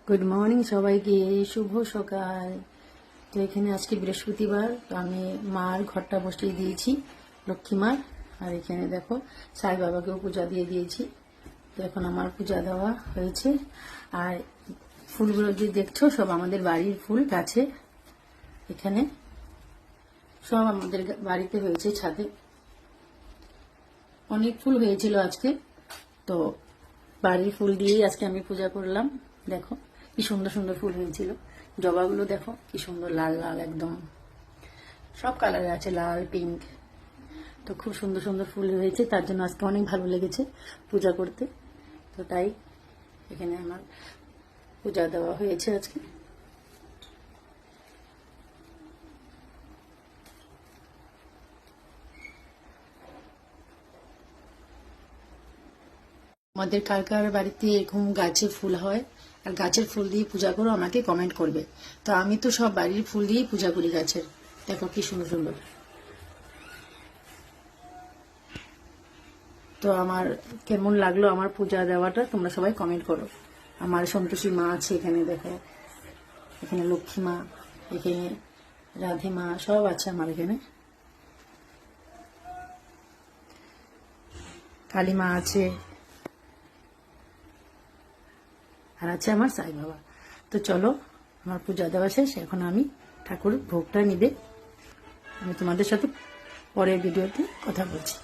Good morning সবাইকে, শুভ সকাল। তো এখানে আজকে বৃহস্পতিবার, তো আমি মার ঘরটা বসিয়ে দিয়েছি, লক্ষ্মী মার। আর এখানে দেখো সাই বাবাকেও পূজা দিয়ে দিয়েছি। তো এখন আমার পূজা দেওয়া হয়েছে। আর ফুলগুলো যে দেখছো সব আমাদের বাড়ির ফুল, গাছে এখানে সব আমাদের বাড়িতে হয়েছে, ছাদে অনেক ফুল হয়েছিল আজকে। তো বাড়ির ফুল দিয়েই আজকে আমি পূজা করলাম। দেখো কি সুন্দর সুন্দর ফুল হয়েছিল। জবাগুলো দেখো কি সুন্দর লাল লাল, একদম সব কালারে আছে, লাল, পিঙ্ক। তো খুব সুন্দর সুন্দর ফুল হয়েছে, তার জন্য আজকে অনেক ভালো লেগেছে পূজা করতে। তো তাই এখানে আমার পূজা দেওয়া হয়েছে আজকে। আমাদের কার কার বাড়িতে এরকম গাছে ফুল হয় আর গাছের ফুল দিয়ে পূজা করো, আমাকে কমেন্ট করবে। তো আমি তো সব বাড়ির ফুল দিয়েই পূজা করি গাছের। দেখো কি সুন্দর সুন্দর। তো আমার কেমন লাগলো আমার পূজা দেওয়াটা, তোমরা সবাই কমেন্ট করো। আমার সন্তোষী মা আছে এখানে, দেখো এখানে লক্ষ্মী মা, এখানে রাধে মা, সব আছে আমার এখানে। কালী মা আছে, আর আছে আমার সাই বাবা। তো চলো, আমার পূজা দেওয়া শেষ, এখন আমি ঠাকুর ভোগটা নিবে। আমি তোমাদের সাথে পরের ভিডিওতে কথা বলছি।